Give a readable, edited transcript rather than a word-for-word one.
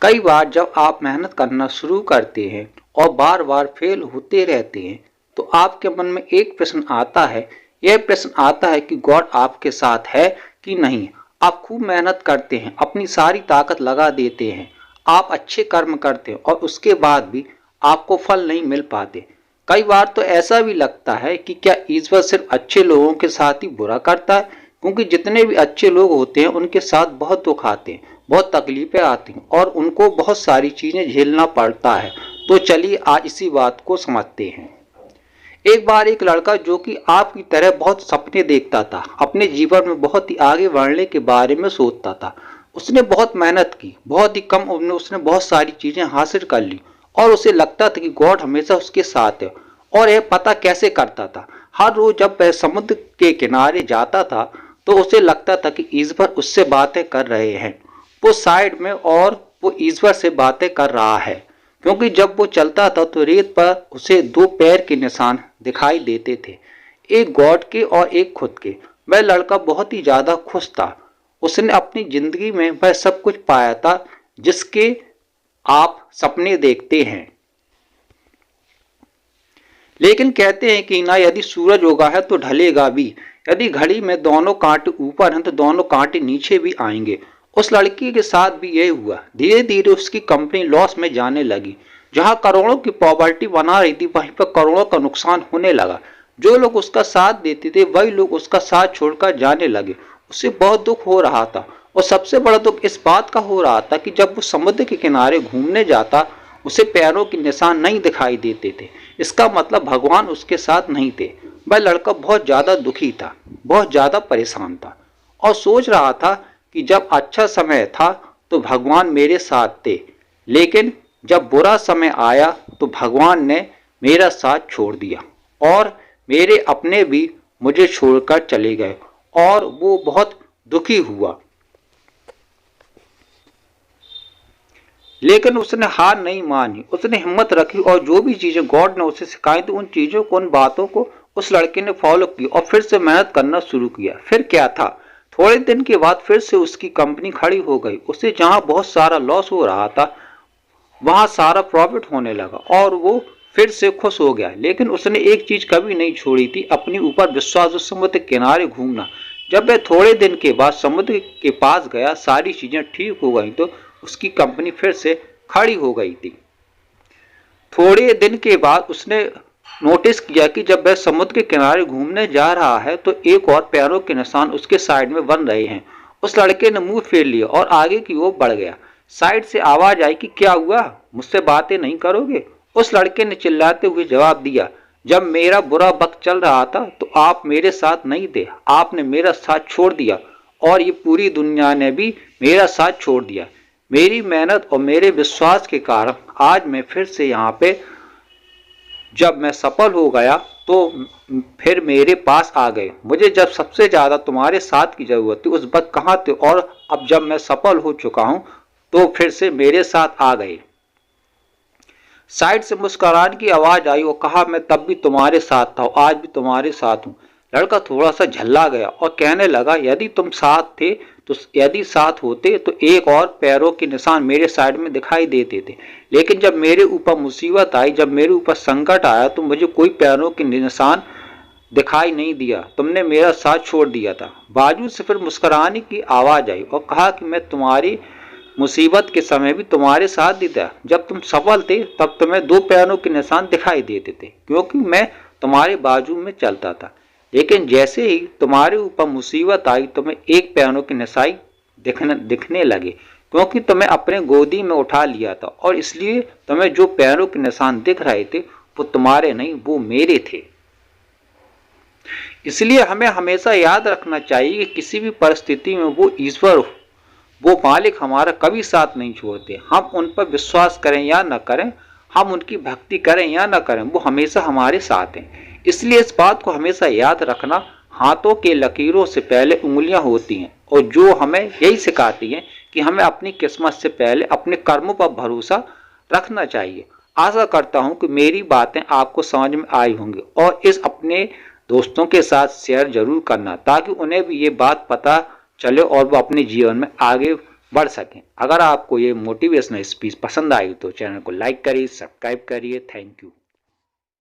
कई बार जब आप मेहनत करना शुरू करते हैं और बार बार फेल होते रहते हैं तो आपके मन में एक प्रश्न आता है। यह प्रश्न आता है कि गॉड आपके साथ है कि नहीं। आप खूब मेहनत करते हैं, अपनी सारी ताकत लगा देते हैं, आप अच्छे कर्म करते हैं और उसके बाद भी आपको फल नहीं मिल पाते। कई बार तो ऐसा भी लगता है कि क्या ईश्वर सिर्फ अच्छे लोगों के साथ ही बुरा करता है, क्योंकि जितने भी अच्छे लोग होते हैं उनके साथ बहुत दुख आते हैं, बहुत तकलीफें आती हैं और उनको बहुत सारी चीजें झेलना पड़ता है। तो चलिए आज इसी बात को समझते हैं। एक बार एक लड़का जो कि आपकी तरह बहुत सपने देखता था, अपने जीवन में बहुत ही आगे बढ़ने के बारे में सोचता था। उसने बहुत मेहनत की, बहुत ही कम उम्र में उसने बहुत सारी चीजें हासिल कर ली और उसे लगता था कि गॉड हमेशा उसके साथ है। और यह पता कैसे करता था? हर रोज जब वह समुद्र के किनारे जाता था तो उसे लगता था कि ईश्वर उससे बातें कर रहे हैं। वो साइड में और वो ईश्वर से बातें कर रहा है, क्योंकि जब वो चलता था तो रेत पर उसे दो पैर के निशान दिखाई देते थे, एक गॉड के और एक खुद के। वह लड़का बहुत ही ज्यादा खुश था। उसने अपनी जिंदगी में वह सब कुछ पाया था जिसके आप सपने देखते हैं। लेकिन कहते हैं कि ना यदि सूरज उगा है तो ढलेगा भी, यदि घड़ी में दोनों कांटे ऊपर हैं तो दोनों कांटे नीचे भी आएंगे। उस लड़की के साथ भी यही हुआ। धीरे धीरे उसकी कंपनी लॉस में जाने लगी। जहां करोड़ों की प्रॉपर्टी बना रही थी वहीं पर करोड़ों का नुकसान होने लगा। जो लोग उसका साथ देते थे वही लोग उसका साथ छोड़कर जाने लगे। उसे बहुत दुख हो रहा था और सबसे बड़ा दुख इस बात का हो रहा था कि जब वो समुद्र के किनारे घूमने जाता उसे पैरों के निशान नहीं दिखाई देते थे। इसका मतलब भगवान उसके साथ नहीं थे। वह लड़का बहुत ज्यादा दुखी था, बहुत ज्यादा परेशान था और सोच रहा था कि जब अच्छा समय था तो भगवान मेरे साथ थे, लेकिन जब बुरा समय आया तो भगवान ने मेरा साथ छोड़ दिया और मेरे अपने भी मुझे छोड़कर चले गए और वो बहुत दुखी हुआ। लेकिन उसने हार नहीं मानी, उसने हिम्मत रखी और जो भी चीजें गॉड ने उसे सिखाई थी उन चीजों को, उन बातों को उस लड़के ने फॉलो की और फिर से मेहनत करना शुरू किया। फिर क्या था, थोड़े दिन के बाद फिर से उसकी कंपनी खड़ी हो गई। उसे जहां बहुत सारा लॉस हो रहा था वहां सारा प्रॉफिट होने लगा और वो फिर से खुश हो गया। लेकिन उसने एक चीज कभी नहीं छोड़ी थी, अपने ऊपर विश्वास। उस समुद्र के किनारे घूमना। जब वह थोड़े दिन के बाद समुद्र के पास गया, सारी चीजें ठीक हो गई तो उसकी कंपनी फिर से खड़ी हो गई थी। थोड़े दिन के बाद उसने नोटिस किया कि जब वह समुद्र के किनारे घूमने जा रहा है तो एक और पैरों के निशान उसके साइड में बन रहे हैं। उस लड़के ने मुंह फेर लिया और आगे की ओर बढ़ गया। साइड से आवाज आई कि क्या हुआ, मुझसे बातें नहीं करोगे? उस लड़के ने चिल्लाते हुए जवाब दिया, जब मेरा बुरा वक्त चल रहा था तो आप मेरे साथ नहीं थे, आपने मेरा साथ छोड़ दिया और ये पूरी दुनिया ने भी मेरा साथ छोड़ दिया। मेरी मेहनत और मेरे विश्वास के कारण आज मैं फिर से यहाँ पे, जब मैं सफल हो गया तो फिर मेरे पास आ गए। मुझे जब सबसे ज्यादा तुम्हारे साथ की जरूरत थी उस वक्त कहाँ थे, और अब जब मैं सफल हो चुका हूं तो फिर से मेरे साथ आ गए। साइड से मुस्कुराने की आवाज आई और कहा, मैं तब भी तुम्हारे साथ था, आज भी तुम्हारे साथ हूँ। लड़का थोड़ा सा झल्ला गया और कहने लगा, यदि तुम साथ थे तो यदि साथ होते तो एक और पैरों के निशान मेरे साइड में दिखाई देते थे, लेकिन जब मेरे ऊपर मुसीबत आई, जब मेरे ऊपर संकट आया तो मुझे कोई पैरों के निशान दिखाई नहीं दिया, तुमने मेरा साथ छोड़ दिया था। बाजू से फिर मुस्कुराने की आवाज आई और कहा कि मैं तुम्हारी मुसीबत के समय भी तुम्हारे साथ ही था। जब तुम सफल थे तब तुम्हें दो पैरों के निशान दिखाई देते थे, क्योंकि मैं तुम्हारे बाजू में चलता था। लेकिन जैसे ही तुम्हारे ऊपर मुसीबत आई तुम्हें एक पैरों के निशान दिखने लगे, क्योंकि तुम्हें अपने गोदी में उठा लिया था और इसलिए तुम्हें जो पैरों के निशान दिख रहे थे वो तुम्हारे नहीं, वो मेरे थे। इसलिए हमें हमेशा याद रखना चाहिए कि किसी भी परिस्थिति में वो ईश्वर, वो मालिक हमारा कभी साथ नहीं छोड़ते। हम उन पर विश्वास करें या न करें, हम उनकी भक्ति करें या न करें, वो हमेशा हमारे साथ हैं। इसलिए इस बात को हमेशा याद रखना, हाथों के लकीरों से पहले उंगलियां होती हैं, और जो हमें यही सिखाती हैं कि हमें अपनी किस्मत से पहले अपने कर्मों पर भरोसा रखना चाहिए। आशा करता हूं कि मेरी बातें आपको समझ में आई होंगी और इस अपने दोस्तों के साथ शेयर जरूर करना, ताकि उन्हें भी ये बात पता चले और वो अपने जीवन में आगे बढ़ सकें। अगर आपको ये मोटिवेशनल स्पीच पसंद आई तो चैनल को लाइक करिए, सब्सक्राइब करिए। Thank you.